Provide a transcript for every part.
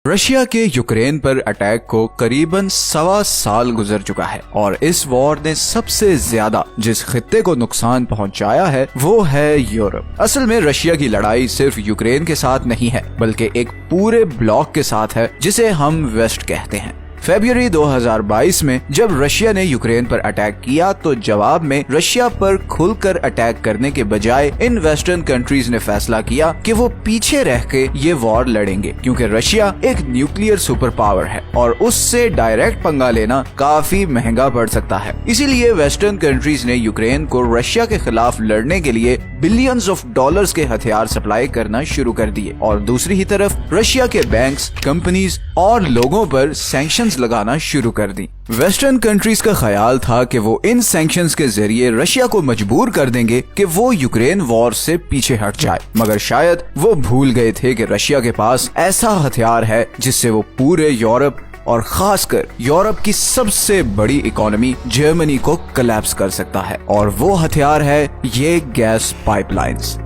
Russia के Ukraine पर attack को करीबन 1.25 साल गुजर चुका है और इस वॉर ने सबसे ज्यादा जिस खित्ते को नुकसान पहुंचाया है वो है यूरोप। असल में रशिया की लड़ाई सिर्फ यूक्रेन के साथ नहीं है बल्कि एक पूरे ब्लॉक के साथ है जिसे हम वेस्ट कहते हैं। फरवरी 2022 में जब रशिया ने यूक्रेन पर अटैक किया तो जवाब में रशिया पर खुलकर अटैक करने के बजाय इन वेस्टर्न कंट्रीज ने फैसला किया कि वो पीछे रह के ये वॉर लड़ेंगे, क्योंकि रशिया एक न्यूक्लियर सुपर पावर है और उससे डायरेक्ट पंगा लेना काफी महंगा पड़ सकता है। इसीलिए वेस्टर्न कंट्रीज ने यूक्रेन को रशिया के खिलाफ लड़ने के लिए बिलियंस ऑफ डॉलर्स के हथियार सप्लाई करना शुरू कर दिए और दूसरी ही तरफ रशिया के बैंक्स, कंपनीज और लोगों पर सैंक्शंस लगाना शुरू कर दी। वेस्टर्न कंट्रीज का ख्याल था कि वो इन सैंक्शंस के जरिए रशिया को मजबूर कर देंगे कि वो यूक्रेन वॉर से पीछे हट जाए, मगर शायद वो भूल गए थे कि रशिया के पास ऐसा हथियार है जिससे वो पूरे यूरोप और खासकर यूरोप की सबसे बड़ी इकोनॉमी जर्मनी को कोलैप्स कर सकता है, और वो हथियार है ये गैस पाइपलाइंस।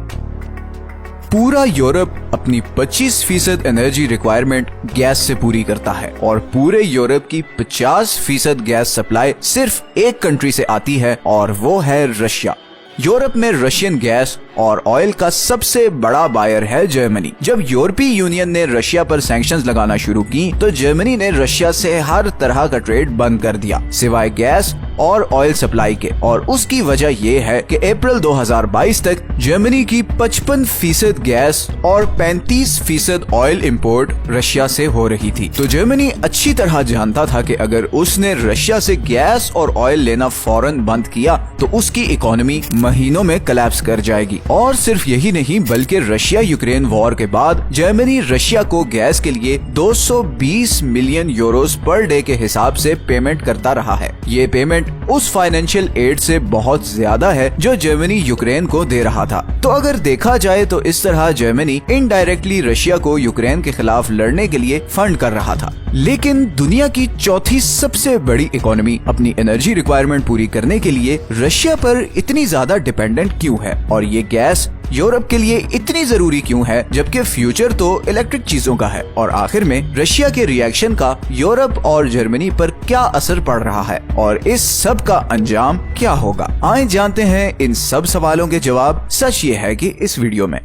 पूरा यूरोप अपनी 25% एनर्जी रिक्वायरमेंट गैस से पूरी करता है और पूरे यूरोप की 50% गैस सप्लाई सिर्फ एक कंट्री से आती है और वो है रशिया। यूरोप में रशियन गैस और ऑयल का सबसे बड़ा बायर है जर्मनी। जब यूरोपीय यूनियन ने रशिया पर सैंक्शंस लगाना शुरू की तो जर्मनी ने रशिया से हर तरह का ट्रेड बंद कर दिया सिवाय गैस और ऑयल सप्लाई के, और उसकी वजह ये है कि अप्रैल 2022 तक जर्मनी की 55% गैस और 35% ऑयल इंपोर्ट रशिया से हो रही थी। तो जर्मनी अच्छी तरह जानता था कि अगर उसने रशिया से गैस और ऑयल लेना फौरन बंद किया तो उसकी इकोनॉमी महीनों में कोलैप्स कर जाएगी। और सिर्फ यही नहीं बल्कि रशिया यूक्रेन वॉर के बाद जर्मनी रशिया को गैस के लिए 220 मिलियन यूरोस पर डे के हिसाब से पेमेंट करता रहा है। ये पेमेंट उस फाइनेंशियल एड से बहुत ज्यादा है जो जर्मनी यूक्रेन को दे रहा था। तो अगर देखा जाए तो इस तरह जर्मनी इनडायरेक्टली रशिया को यूक्रेन के खिलाफ लड़ने के लिए फंड कर रहा था। लेकिन दुनिया की चौथी सबसे बड़ी इकोनॉमी अपनी एनर्जी रिक्वायरमेंट पूरी करने के लिए रशिया पर इतनी ज्यादा डिपेंडेंट क्यों है, और ये गैस यूरोप के लिए इतनी जरूरी क्यों है जबकि फ्यूचर तो इलेक्ट्रिक चीजों का है, और आखिर में रशिया के रिएक्शन का यूरोप और जर्मनी पर क्या असर पड़ रहा है और इस सब का अंजाम क्या होगा। आइए जानते हैं इन सब सवालों के जवाब। सच ये है कि इस वीडियो में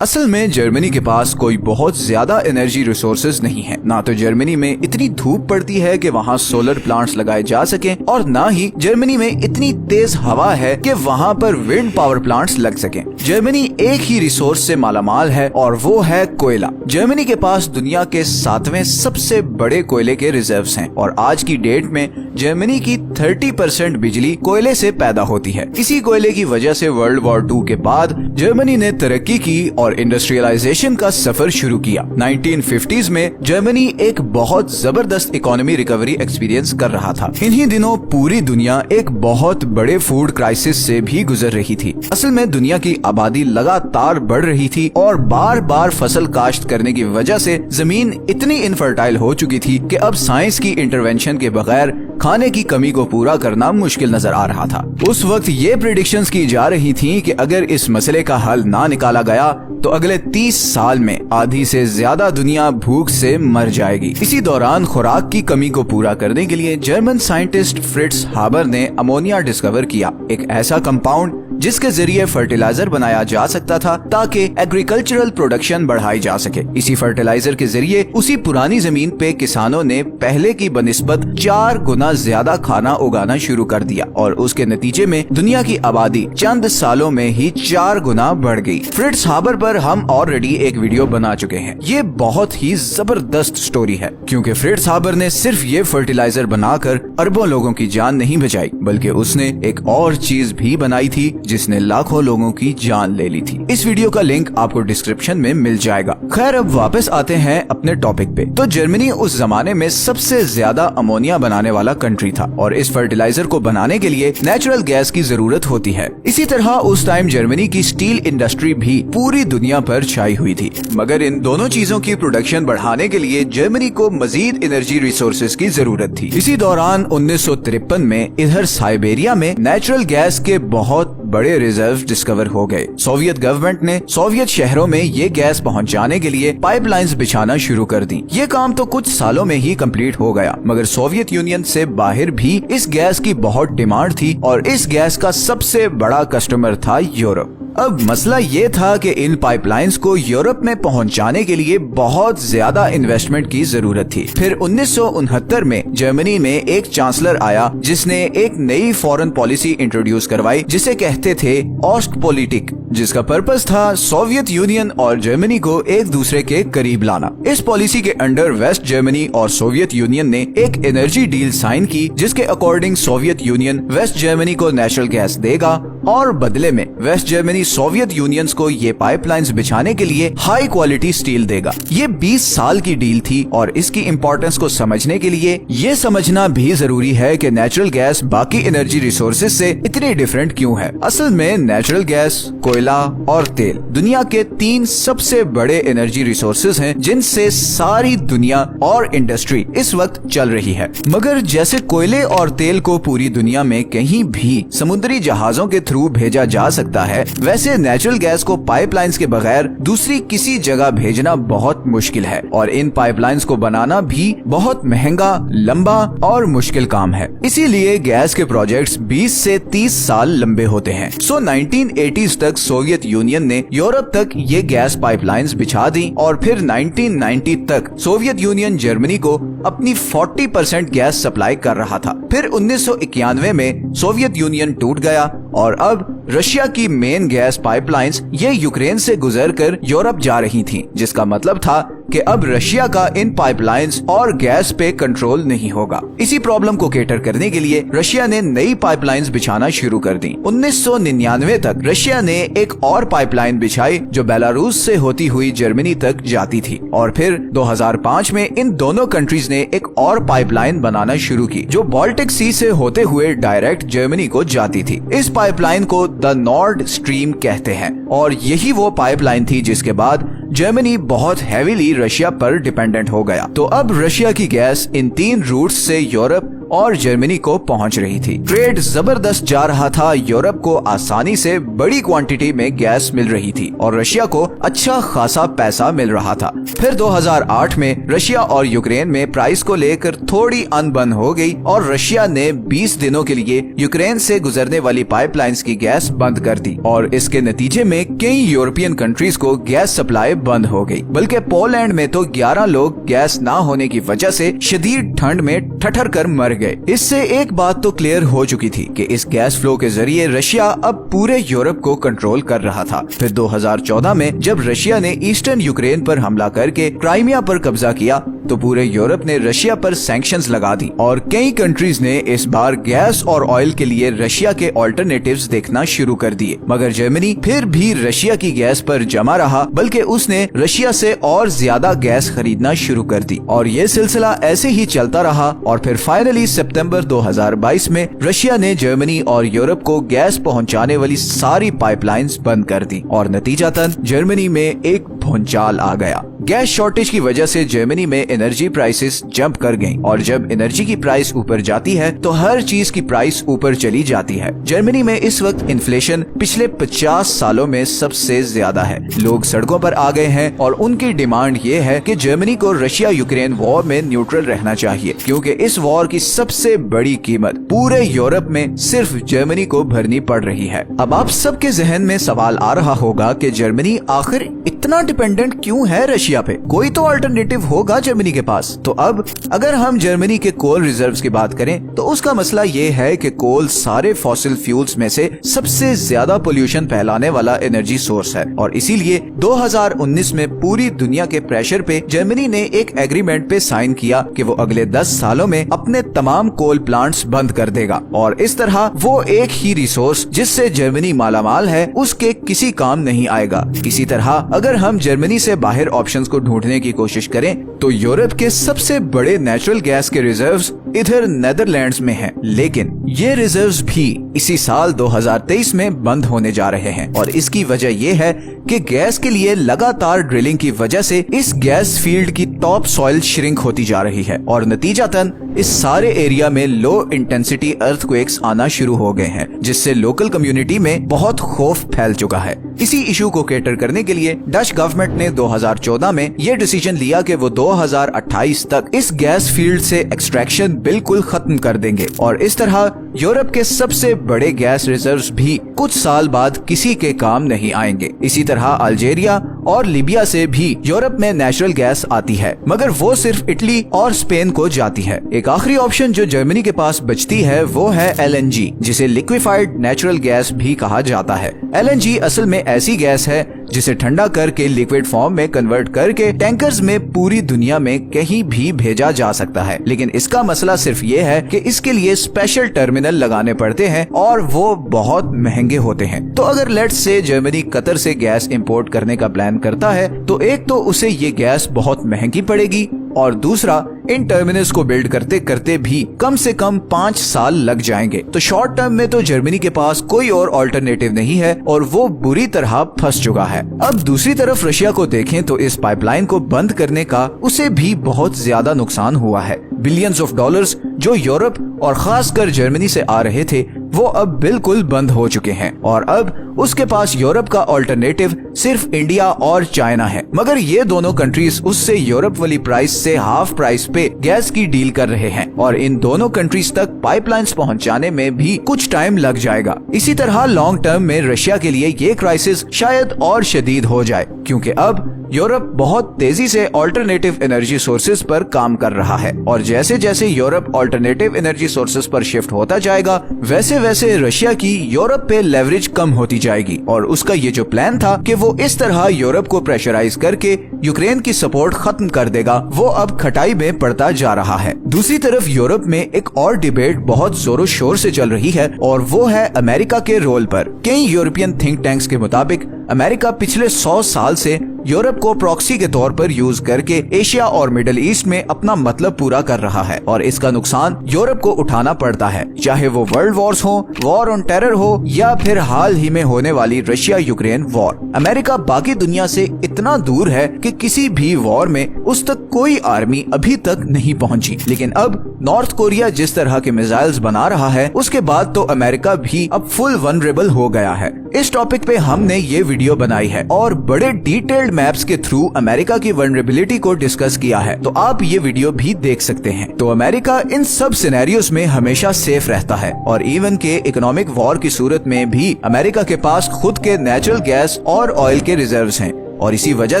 असल में जर्मनी के पास कोई बहुत ज्यादा एनर्जी रिसोर्सेज नहीं है। ना तो जर्मनी में इतनी धूप पड़ती है कि वहाँ सोलर प्लांट्स लगाए जा सकें, और ना ही जर्मनी में इतनी तेज हवा है कि वहाँ पर विंड पावर प्लांट्स लग सकें। जर्मनी एक ही रिसोर्स से मालामाल है और वो है कोयला। जर्मनी के पास दुनिया के 7वें सबसे बड़े कोयले के रिजर्व्स हैं और आज की डेट में जर्मनी की 30% बिजली कोयले से पैदा होती है। इसी कोयले की वजह से वर्ल्ड वॉर 2 के बाद जर्मनी ने तरक्की की और इंडस्ट्रियलाइजेशन का सफर शुरू किया। 1950s में जर्मनी एक बहुत जबरदस्त इकोनॉमी रिकवरी एक्सपीरियंस कर रहा था। इन्हीं दिनों पूरी दुनिया एक बहुत बड़े फूड क्राइसिस से भी गुजर रही थी। असल में दुनिया की आबादी लगातार बढ़ रही थी और बार बार फसल काश्त करने की वजह से जमीन इतनी इनफर्टाइल हो चुकी थी कि अब साइंस की इंटरवेंशन के बगैर खाने की कमी को पूरा करना मुश्किल नजर आ रहा था। उस वक्त ये प्रेडिक्शंस की जा रही थी कि अगर इस मसले का हल ना निकाला गया तो अगले 30 साल में आधी से ज्यादा दुनिया भूख से मर जाएगी। इसी दौरान खुराक की कमी को पूरा करने के लिए जर्मन साइंटिस्ट फ्रिट्ज हाबर ने अमोनिया डिस्कवर किया, एक ऐसा कंपाउंड जिसके जरिए फर्टिलाइजर बनाया जा सकता था ताकि एग्रीकल्चरल प्रोडक्शन बढ़ाई जा सके। इसी फर्टिलाइजर के जरिए उसी पुरानी जमीन पे किसानों ने पहले की बनिस्बत 4 गुना ज्यादा खाना उगाना शुरू कर दिया और उसके नतीजे में दुनिया की आबादी चंद सालों में ही 4 गुना बढ़ गई। फ्रिट्ज हाबर पर हम ऑलरेडी एक वीडियो बना चुके हैं। ये बहुत ही जबरदस्त स्टोरी है क्योंकि फ्रिट्ज हाबर ने सिर्फ ये फर्टिलाइजर बनाकर अरबों लोगों की जान नहीं बचाई बल्कि उसने एक और चीज भी बनाई थी जिसने लाखों लोगों की जान ले ली थी। इस वीडियो का लिंक आपको डिस्क्रिप्शन में मिल जाएगा। खैर अब वापस आते हैं अपने टॉपिक पे। तो जर्मनी उस जमाने में सबसे ज्यादा अमोनिया बनाने वाला कंट्री था और इस फर्टिलाइजर को बनाने के लिए नेचुरल गैस की जरूरत होती है। इसी तरह उस टाइम जर्मनी की स्टील इंडस्ट्री भी पूरी दुनिया पर छाई हुई थी, मगर इन दोनों चीजों की प्रोडक्शन बढ़ाने के लिए जर्मनी को मजीद एनर्जी रिसोर्सेज की जरूरत थी। इसी दौरान 1953 में इधर साइबेरिया में नेचुरल गैस के बहुत बड़े रिजर्व डिस्कवर हो गए। सोवियत गवर्नमेंट ने सोवियत शहरों में ये गैस पहुंचाने के लिए पाइपलाइंस बिछाना शुरू कर दी। ये काम तो कुछ सालों में ही कंप्लीट हो गया, मगर सोवियत यूनियन से बाहर भी इस गैस की बहुत डिमांड थी और इस गैस का सबसे बड़ा कस्टमर था यूरोप। अब मसला ये था कि इन पाइपलाइंस को यूरोप में पहुंचाने के लिए बहुत ज्यादा इन्वेस्टमेंट की जरूरत थी। फिर 1969 में जर्मनी में एक चांसलर आया जिसने एक नई फॉरेन पॉलिसी इंट्रोड्यूस करवाई जिसे कहते थे ऑस्टपॉलिटिक, जिसका पर्पस था सोवियत यूनियन और जर्मनी को एक दूसरे के करीब लाना। इस पॉलिसी के अंडर वेस्ट जर्मनी और सोवियत यूनियन ने एक एनर्जी डील साइन की जिसके according Soviet Union West Germany को नेचुरल गैस देगा और बदले में वेस्ट जर्मनी सोवियत यूनियंस को ये पाइपलाइंस बिछाने के लिए हाई क्वालिटी स्टील देगा। ये 20 साल की डील थी और इसकी इम्पोर्टेंस को समझने के लिए ये समझना भी जरूरी है कि नेचुरल गैस बाकी एनर्जी रिसोर्सेज से इतनी डिफरेंट क्यों है। असल में नेचुरल गैस, कोयला और तेल दुनिया के 3 सबसे बड़े एनर्जी रिसोर्सेज हैं जिनसे सारी दुनिया और इंडस्ट्री इस वक्त चल रही है। मगर जैसे कोयले और तेल को पूरी दुनिया में कहीं भी समुद्री जहाजों के थ्रू भेजा जा सकता है, वैसे नेचुरल गैस को पाइपलाइंस के बगैर दूसरी किसी जगह भेजना बहुत मुश्किल है और इन पाइपलाइंस को बनाना भी बहुत महंगा, लंबा और मुश्किल काम है। इसीलिए गैस के प्रोजेक्ट्स 20 से 30 साल लंबे होते हैं। 1980s तक सोवियत यूनियन ने यूरोप तक ये गैस पाइपलाइंस बिछा दी और फिर 1990 तक सोवियत यूनियन जर्मनी को अपनी 40% गैस सप्लाई कर रहा था। फिर 1991 में सोवियत यूनियन टूट गया और अब रशिया की मेन गैस पाइपलाइंस ये यूक्रेन से गुजरकर यूरोप जा रही थीं, जिसका मतलब था कि अब रशिया का इन पाइपलाइंस और गैस पे कंट्रोल नहीं होगा। इसी प्रॉब्लम को केटर करने के लिए रशिया ने नई पाइपलाइंस बिछाना शुरू कर दी। 1999 तक रशिया ने एक और पाइपलाइन बिछाई जो बेलारूस से होती हुई जर्मनी तक जाती थी और फिर 2005 में इन दोनों कंट्रीज ने एक और पाइपलाइन बनाना शुरू की जो बाल्टिक सी से होते हुए डायरेक्ट जर्मनी को जाती थी। इस पाइपलाइन को द नॉर्ड स्ट्रीम कहते हैं और यही वो पाइपलाइन थी जिसके बाद जर्मनी बहुत हैवीली रशिया पर डिपेंडेंट हो गया। तो अब रशिया की गैस इन 3 रूट्स से यूरोप और जर्मनी को पहुंच रही थी। ट्रेड जबरदस्त जा रहा था, यूरोप को आसानी से बड़ी क्वांटिटी में गैस मिल रही थी और रशिया को अच्छा खासा पैसा मिल रहा था। फिर 2008 में रशिया और यूक्रेन में प्राइस को लेकर थोड़ी अनबन हो गई और रशिया ने 20 दिनों के लिए यूक्रेन से गुजरने वाली पाइपलाइंस की गैस बंद कर दी और इसके नतीजे में कई यूरोपियन कंट्रीज को गैस सप्लाई बंद हो गई। बल्कि पोलैंड में तो 11 लोग गैस ना होने की वजह से शदीद ठंड में ठठर कर मर गए। इससे एक बात तो क्लियर हो चुकी थी कि इस गैस फ्लो के जरिए रशिया अब पूरे यूरोप को कंट्रोल कर रहा था। फिर 2014 में जब रशिया ने ईस्टर्न यूक्रेन पर हमला करके क्राइमिया पर कब्जा किया तो पूरे यूरोप ने रशिया पर सैंक्शंस लगा दी और कई कंट्रीज ने इस बार गैस और ऑयल के लिए रशिया के ऑल्टरनेटिव्स देखना शुरू कर दिए। मगर जर्मनी फिर भी रशिया की गैस पर जमा रहा, बल्कि उसने रशिया से और ज्यादा गैस खरीदना शुरू कर दी और ये सिलसिला ऐसे ही चलता रहा और फिर फाइनली सितंबर 2022 में रशिया ने जर्मनी और यूरोप को गैस पहुंचाने वाली सारी पाइपलाइंस बंद कर दी और नतीजतन जर्मनी में एक भूचाल आ गया। गैस शॉर्टेज की वजह से जर्मनी में एनर्जी प्राइसेस जंप कर गईं और जब एनर्जी की प्राइस ऊपर जाती है तो हर चीज की प्राइस ऊपर चली जाती है। जर्मनी में इस वक्त इन्फ्लेशन पिछले 50 सालों में सबसे ज्यादा है। लोग सड़कों पर आ गए हैं और उनकी डिमांड ये है कि जर्मनी को रशिया यूक्रेन वॉर में न्यूट्रल रहना चाहिए, क्योंकि इस वॉर की सबसे बड़ी कीमत पूरे यूरोप में सिर्फ जर्मनी को भरनी पड़ रही है। अब आप सबके जहन में सवाल आ रहा होगा कि जर्मनी आखिर इतना डिपेंडेंट क्यों है रशिया पे? कोई तो अल्टरनेटिव होगा जर्मनी के पास। तो अब अगर हम जर्मनी के कोल रिजर्व्स की बात करें तो उसका मसला ये है कि कोल सारे फॉसिल फ्यूल्स में से सबसे ज्यादा पोल्यूशन फैलाने वाला एनर्जी सोर्स है और इसीलिए 2019 में पूरी दुनिया के प्रेशर पे जर्मनी ने एक एग्रीमेंट पे साइन किया कि वो अगले 10 सालों में अपने तमाम कोल प्लांट्स बंद कर देगा और इस तरह वो एक ही रिसोर्स जिससे जर्मनी मालामाल है उसके किसी काम नहीं आएगा। इसी तरह अगर हम जर्मनी से बाहर ऑप्शंस को ढूंढने की कोशिश करें तो यूरोप के सबसे बड़े नेचुरल गैस के रिजर्व्स इधर नेदरलैंड्स में हैं, लेकिन ये रिजर्व्स भी इसी साल 2023 में बंद होने जा रहे हैं। और इसकी वजह ये है कि गैस के लिए लगातार ड्रिलिंग की वजह से इस गैस फील्ड की टॉप सॉइल श्रिंक होती जा रही है और नतीजतन इस सारे एरिया में लो इंटेंसिटी अर्थक्वेक्स आना शुरू हो गए हैं, जिससे लोकल कम्युनिटी में बहुत खौफ फैल चुका है। इसी इशू को कैटर करने के लिए डच गवर्नमेंट ने 2014 में ये डिसीजन लिया कि वो 2028 तक इस गैस फील्ड से एक्सट्रैक्शन बिल्कुल खत्म कर देंगे और इस तरह यूरोप के सबसे बड़े गैस रिजर्व्स भी कुछ साल बाद किसी के काम नहीं आएंगे। इसी तरह अल्जीरिया और लीबिया से भी यूरोप में नेचुरल गैस आती है, मगर वो सिर्फ इटली और स्पेन को जाती है। एक आखिरी ऑप्शन जो जर्मनी के पास बचती है वो है LNG, जिसे लिक्विफाइड नेचुरल गैस भी कहा जाता है। LNG असल में ऐसी गैस है जिसे ठंडा करके लिक्विड फॉर्म में कन्वर्ट करके टैंकर्स में पूरी दुनिया में कहीं भी भेजा जा सकता है, लेकिन इसका मसला सिर्फ ये है कि इसके लिए स्पेशल टर्मिनल लगाने पड़ते हैं और वो बहुत महंगे होते हैं। तो अगर लेट्स से जर्मनी कतर से गैस इंपोर्ट करने का प्लान करता है तो एक तो उसे ये गैस बहुत महंगी पड़ेगी और दूसरा इन टर्मिनल्स को बिल्ड करते करते भी कम से कम 5 साल लग जाएंगे। तो शॉर्ट टर्म में तो जर्मनी के पास कोई और ऑल्टरनेटिव नहीं है और वो बुरी तरह फंस चुका है। अब दूसरी तरफ रशिया को देखें तो इस पाइपलाइन को बंद करने का उसे भी बहुत ज्यादा नुकसान हुआ है। बिलियंस ऑफ डॉलर्स जो यूरोप और खासकर जर्मनी से आ रहे थे वो अब बिल्कुल बंद हो चुके हैं और अब उसके पास यूरोप का ऑल्टरनेटिव सिर्फ इंडिया और चाइना है, मगर ये दोनों कंट्रीज उससे यूरोप वाली प्राइस से हाफ प्राइस पे गैस की डील कर रहे हैं और इन दोनों कंट्रीज तक पाइपलाइंस पहुंचाने में भी कुछ टाइम लग जाएगा। इसी तरह लॉन्ग टर्म में रशिया के लिए ये क्राइसिस शायद और शदीद हो जाए, क्योंकि अब यूरोप बहुत तेजी से ऑल्टरनेटिव एनर्जी सोर्सेज पर काम कर रहा है और जैसे जैसे यूरोप ऑल्टरनेटिव एनर्जी सोर्सेज पर शिफ्ट होता जाएगा वैसे वैसे रशिया की यूरोप पे लेवरेज कम होती जाएगी और उसका ये जो प्लान था कि वो इस तरह यूरोप को प्रेशराइज करके यूक्रेन की सपोर्ट खत्म कर देगा, वो अब खटाई में पड़ता जा रहा है। दूसरी तरफ यूरोप में एक और डिबेट बहुत जोरों शोर से चल रही है और वो है अमेरिका के रोल पर। कई यूरोपियन थिंक टैंक्स के मुताबिक अमेरिका पिछले 100 साल से यूरोप को प्रॉक्सी के तौर पर यूज करके एशिया और मिडिल ईस्ट में अपना मतलब पूरा कर रहा है और इसका नुकसान यूरोप को उठाना पड़ता है, चाहे वो वर्ल्ड वॉर्स हो, वॉर ऑन टेरर हो या फिर हाल ही में होने वाली रशिया यूक्रेन वॉर। अमेरिका बाकी दुनिया से इतना दूर है कि किसी भी वॉर में उस तक कोई आर्मी अभी तक नहीं पहुंची, लेकिन अब नॉर्थ कोरिया जिस तरह के मिसाइल्स बना रहा है उसके बाद तो अमेरिका भी अब फुल वनरेबल हो गया है। इस टॉपिक पे हमने ये वीडियो बनाई है और बड़े डिटेल्ड मैप्स के थ्रू अमेरिका की वनरेबिलिटी को डिस्कस किया है, तो आप ये वीडियो भी देख सकते हैं। तो अमेरिका इन सब सिनेरियोस में हमेशा सेफ रहता है और इवन के इकोनॉमिक वॉर की सूरत में भी अमेरिका के पास खुद के नेचुरल गैस और ऑयल के रिजर्व्स हैं और इसी वजह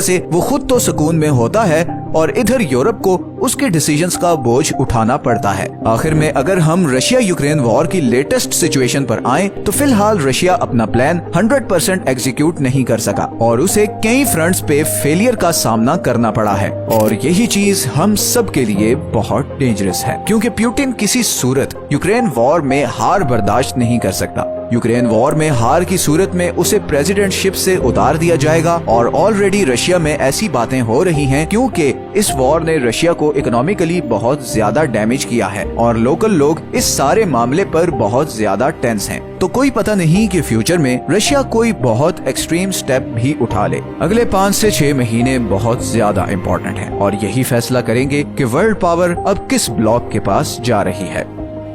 से वो खुद तो सुकून में होता है और इधर यूरोप को उसके डिसीजंस का बोझ उठाना पड़ता है। आखिर में अगर हम रशिया यूक्रेन वॉर की लेटेस्ट सिचुएशन पर आएं तो फिलहाल रशिया अपना प्लान 100% एग्जीक्यूट नहीं कर सका और उसे कई फ्रंट्स पे फेलियर का सामना करना पड़ा है और यही चीज हम सब के लिए बहुत डेंजरस है, क्योंकि पुतिन किसी सूरत यूक्रेन वॉर में हार बर्दाश्त नहीं कर सकता। यूक्रेन वॉर में हार की सूरत में उसे प्रेसिडेंटशिप से उतार दिया जाएगा और ऑलरेडी रशिया में ऐसी बातें हो रही हैं क्योंकि इस वॉर ने रशिया को इकोनॉमिकली बहुत ज्यादा डैमेज किया है और लोकल लोग इस सारे मामले पर बहुत ज्यादा टेंस हैं। तो कोई पता नहीं कि फ्यूचर में रशिया कोई बहुत एक्सट्रीम स्टेप भी उठा ले। अगले 5 से 6 महीने बहुत ज्यादा इम्पोर्टेंट हैं और यही फैसला करेंगे कि वर्ल्ड पावर अब किस ब्लॉक के पास जा रही है।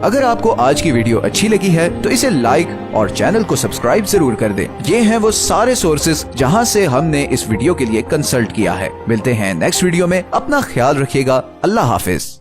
अगर आपको आज की वीडियो अच्छी लगी है तो इसे लाइक और चैनल को सब्सक्राइब जरूर कर दें। ये हैं वो सारे सोर्सेज जहां से हमने इस वीडियो के लिए कंसल्ट किया है। मिलते हैं नेक्स्ट वीडियो में, अपना ख्याल रखिएगा। अल्लाह हाफिज।